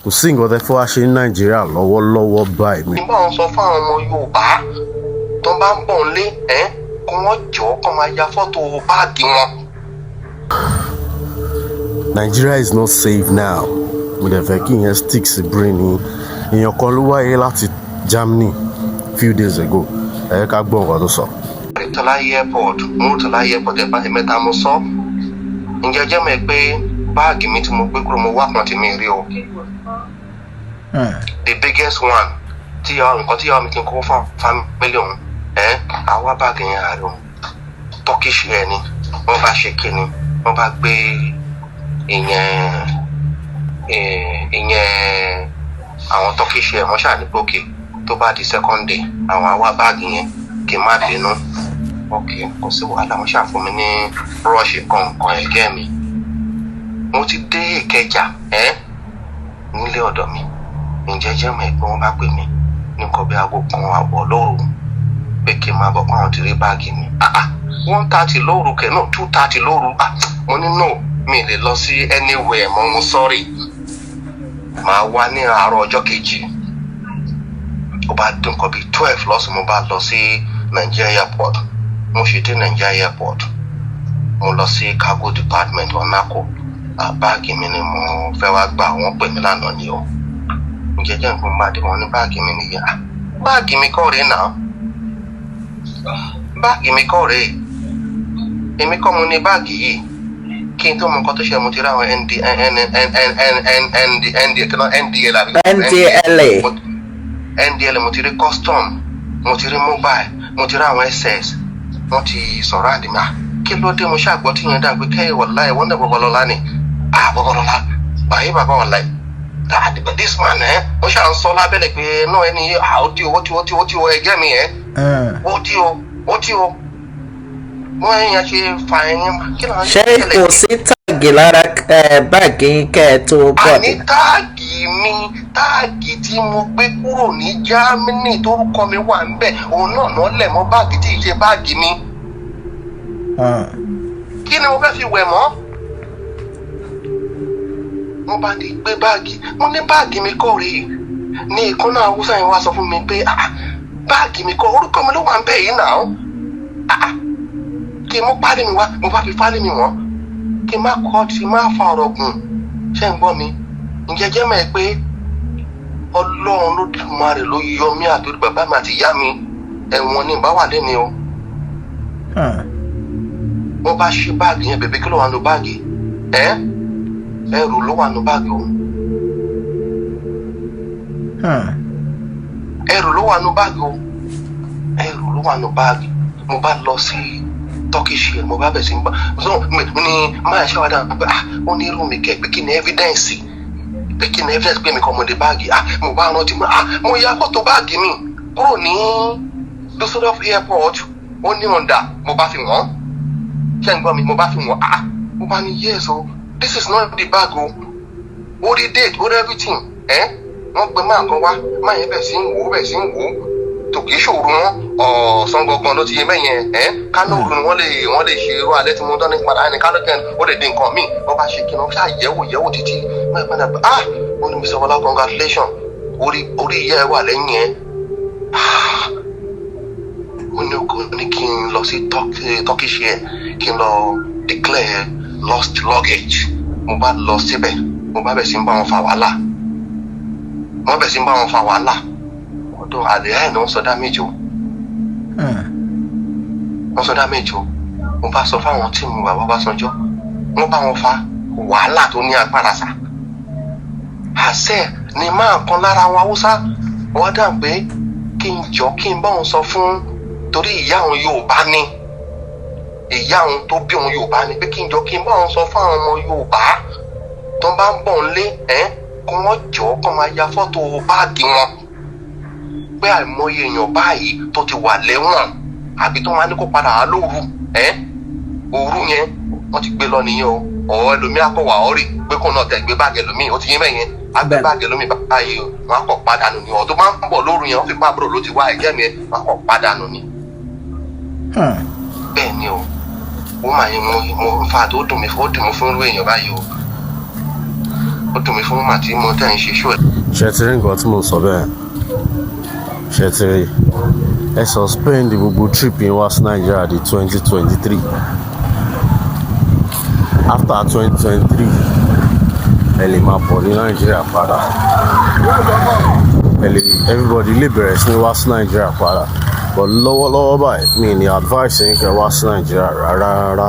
kò sí nǹkan tẹ́ fẹ́ wá ṣe ní Nàìjíríà lọ́wọ́lọ́wọ́ báyìí mi. nígbà wọn sọ fún àwọn ọmọ Yorùbá tó bá ń bọ̀ nílé kó wọ́n jọ kó máa ya fọ́tò báàgì wọn. Nigeria is not safe now. Mo dẹ̀ fẹ́ kí ìyẹn stick sí brain ni. Èèyàn kan ló wáyé láti Germany few days ago. Ẹ ká gbọ́ nǹkan tó sọ. Murtala airport ẹ̀ bá ti mẹ́ta mo sọ. Ǹjẹ́ jẹ́ mọ̀ pé báàgì mi tí mo gbé kúrò mo wá kan tí mi rí o. The biggest one nǹkan tí yàrá mi kí n kó fún family òun àwa báàgì yẹn àárẹ̀ òun Turkish air ni wọ́n bá ṣe kíni wọ́n bá gbé ìyẹn àwọn Turkish air wọ́n ṣànípé òkè tó bá di second day àwọn àwa báàgì yẹn kì í má bínú òkè kò sí wàhálà wọ́n ṣàfún mi ní brush kọ̀ọ̀kan ẹ̀gẹ́ mi mo ti dé Ìkẹjà nílé ọ̀dọ̀ mi ǹjẹ́ jẹ́ mọ̀ pé wọ́n bá pè mí ní nǹkan bí aago kan àbọ̀ lóru pé kí n máa bọ̀ pé àwọn ti rí báàgì mi 1:30 lóru kẹ̀ náà 2:30 lóru mo ní no mi lè lọ sí anywhere mọ́ mo sorry màá wá ní àárọ̀ ọjọ́ kejì ó bá dùn nǹkan bíi 12 lọ́sùn mo bá lọ sí Nigeria airport mo ṣe dé Nigeria airport mo lọ sí cargo department ọ̀nàkó báàgì mi ni mo fẹ́ wá gbà wọ́n pè mí lánàá ni o jẹjẹ nǹkan bá dé wọn ní báàgì mi nìyẹn báàgì mi kọ́ rèé náà báàgì mi kọ́ rèé èmi kọ́ mo ní báàgì yìí kí n tó mọ nǹkan tó ṣe mo ti rí àwọn NDL mo ti rí custom mo ti rí mobile mo ti rí àwọn SS wọ́n ti sọ̀rọ̀ àdìmá kí ló dé mo ṣàgbọ́ tí yẹn dà pé kẹ́yìn wọ̀lá ẹ̀ wọ́n náà Bọ́bọ́lọ́lá ni Bọ́bọ́lọ́lá bàyí bàbá wọ̀lá ẹ̀ but this man ó ṣà ń sọ lábẹ́lẹ̀ pé náà ẹni ó tí o ẹgẹ́ mi ó tí o wọ́n ẹ̀yìn ṣe fa ẹ̀yìn kí ló ń ṣe ṣé kò sí táàgì lára báàgì kẹ́ ẹ tó bọ̀ ní táàgì tí mo gbé kúrò ní Germany tórúkọ mi wà ń bẹ̀ òun náà lẹ̀ mọ́ báàgì tí ì ṣe báàgì mi kí ni mo fẹ́ fi wẹ̀ mọ́ mo bá ní gbé báàgì mo ní báàgì mi kọ́ rèé ní ìkànnà Haúsá yẹn wá sọ fún mi pé báàgì mi kọ́ orúkọ mi ló wà ń bẹ̀ yìí náà kí n mú pálí mi wá mo bá fi pálí mi wọ́n kí n má kọ́ tí má fa ọ̀rọ̀ gùn ṣé ń gbọ́ mi ǹjẹ́ jẹ́ mọ̀ ẹ́ pé Ọlọ́run ló dùn máa rè ló yọ mí àtòrí bàbá mi àti ìyá mi ẹ̀wọ̀n ni ìbá wà lẹ́ni o wọ́n bá ṣí báàgì yẹn bèbè kí ló wà nù báàgì ẹrù ló wà nù báàgì òun ẹrù ló wà nù báàgì òun ẹrù ló wà nù báàgì mo bá lọ sí Turkish mo bá bẹ̀ sí ní máa ṣe wádà pé ó ní irú mi kẹ́ pé kí ni evidence pé mi kọ́ mo dé báàgì mo bá rántí mo ya fọ́tò báàgì mi kúrò ní Disapora airport ó ní ọ̀dà mo bá fi wọ́n ṣé ń gbọ́ mi mo bá fi wọ́n mo bá ní yes o this is not the bag o rí date rí everything wọ́n gbé máa kan wá máa yẹn bẹ̀ sí ń wò tòkì ṣòro wọn ọ̀sán gangan ló ti yẹ mẹ́yẹn kánò òru ni wọ́n lè ṣe irú alẹ́ tí mo dán ní padà ní kánò kẹ́ni ó lè di nǹkan míì wọ́n bá ṣe kí wọ́n ṣáà yẹ̀wò títí máa padà pé ó ní Mr. Bọ́lá congratulation orí ìyá ẹ wà lẹ́yìn ẹ ó ní kí n lọ sí Turkish air kí n lọ declare lost luggage mo bá lọ síbẹ̀ mo bá bẹ̀ sí ń bá wọn fa wàhálà ọdún àlẹ́ ẹ̀ náà ń sọdá méjì o mo bá sọ fáwọn tí mo bàbá Ọbásanjọ́ wọ́n bá wọn fa wàhálà tó ní agbára sá àṣẹ ni máa kan lára àwọn Haúsá wọ́n dà pé kí n bá wọn sọ fún torí ìyá àwọn Yorùbá ni ìyá àwọn tó bí àwọn Yorùbá ni pé kí n bá wọn sọ fún àwọn ọmọ Yorùbá tó bá ń bọ̀ nílé kí wọ́n kó máa ya fọ́tò báàgì wọn pé àìmọye èèyàn báyìí tó ti wà lẹ́wọ̀n àbí tó máa ní kó padà wá lóru òru yẹn wọ́n ti gbé lọ nìyẹn o ọ̀rọ̀ ẹlòmíì akọ̀wà ọ̀rì pé kó náà tẹ̀ gbé báàgì ẹlòmíì ó ti yé mẹ́yẹn agbé báàgì ẹlòmíì báyìí o wọ́n á kọ̀ padà nù ní ọ̀dọ́ máa ń bọ̀ lóru yẹn wọ́n fi pàbúrò ló ti wá ẹ̀jẹ̀ mi wọ́n á kọ̀ padà nù ní. bẹ́ẹ̀ ni o ó máa yẹ mo fa tó dùn mí fún irú èèyàn báyìí o ó dùn mí fún màmá tí mo tẹ̀ ń ṣe ṣó ẹ̀. ṣe ti rí nǹkan tí mo sọ bẹ́ẹ̀ ṣe ti rí ẹ suspend gbogbo trip yín wá sí Nàìjíríà di 2023 after 2023 ẹ lè máa bọ̀ ní Nàìjíríà padà everybody lè bẹ̀rẹ̀ sí ní wá sí Nàìjíríà padà but lọ́wọ́lọ́wọ́ báyìí mi ní advice yín kẹ́ wá sí Nàìjíríà rárá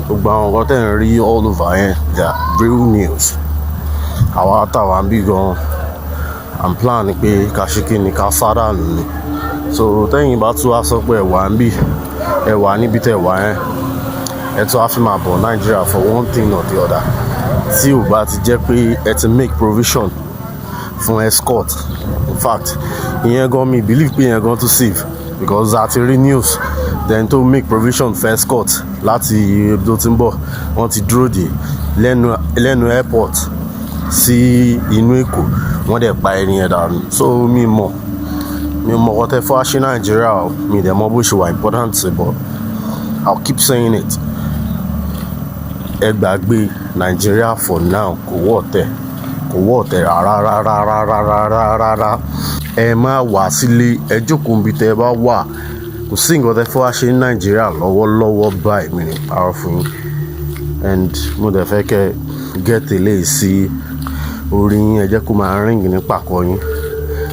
gbogbo àwọn nǹkan tẹ̀ ń rí all over yẹn they are real news àwa táwa ń bí gan and plan pé kàṣíkì ní ká sádà nù ni so tẹ́yìn bá tún wá sọ pé ẹ̀wà ń bì ẹ̀wà níbi tẹ̀ wá yẹn ẹ tún á fi máa bọ̀ Nàìjíríà for one thing or the other tí ò bá ti jẹ́ pé ẹ ti make provision fún escort in fact ìyẹn gan mi believe pé ìyẹn gan tún safe because àti rí news then to make provision for escort láti ibi tó ti ń bọ̀ wọ́n ti dúró dè lẹ́nu airport sí inú Èkó wọ́n dẹ̀ pa ẹni yẹn dànù so mi mọ̀ ọkọ tẹ fọ́ àṣẹ Nàìjíríà mi dẹ̀ mọ̀ bó ṣe wà important but I'll keep saying it ẹ gbàgbé Nàìjíríà for now kò wọ́ ọ̀tẹ̀ rárá ẹ má wá sílé ẹ jókòó níbi tẹ bá wà kò sí nǹkan tẹ fọ́ àṣẹ Nàìjíríà lọ́wọ́lọ́wọ́ báyìí mi ní parọ́ fún yín and mo dẹ̀ fẹ́ kẹ́ get eléyìí sí orí yín ẹ jẹ́ kó máa ring ní pàkọ́ yín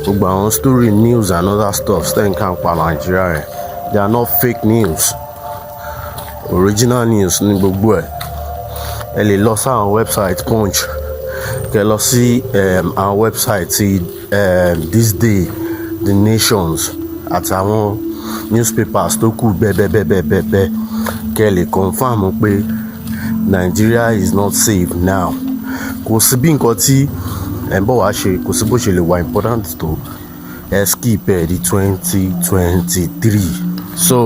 gbogbo àwọn story news and other stuff stẹ́yìn kan pa Nàìjíríà rẹ̀ they are not fake news original news ní gbogbo ẹ̀ ẹ lè lọ sí àwọn website Punch kẹ́ lọ sí àwọn website ti This Day, The Nations àtàwọn newspapers tó kù bẹ́ẹ̀ kẹ́ lè confirm pé Nigeria is not safe now kò sí bí nǹkan tí ẹ̀ ń bọ̀ wá ṣe kò sí bó ṣe lè wà important tó ẹ skip ẹ̀ di 2023 so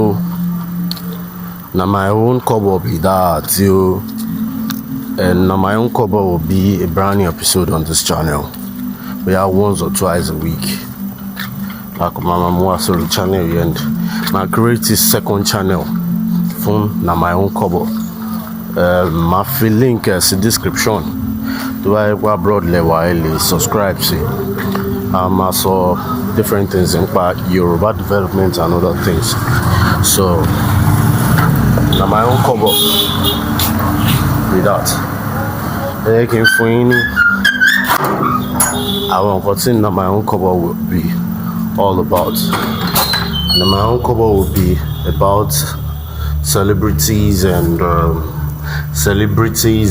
na my own cover be that o and na my own cover will be a brand new episode on this channel we are once or twice a week like mama mua so the channel and my create a second channel fún na my own cover ma fi link sí description tó bá yẹ pé abroad lẹ́wà ẹ lè subscribe sí ma sọ different things nípa Yoruba development and other things so na my own cover with that ẹ yẹ kí n fún yín ní àwọn nǹkan tí na my own cover will be all about na my own cover will be about celebrities and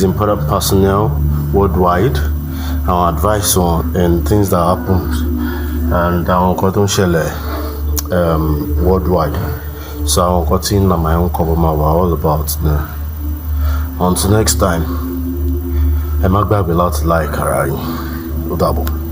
important personnel worldwide, our advice on and things that happen and our cotton shell worldwide. So I'll continue on my own cover my all about now. Until next time, I'm not gonna be allowed to like her. Double.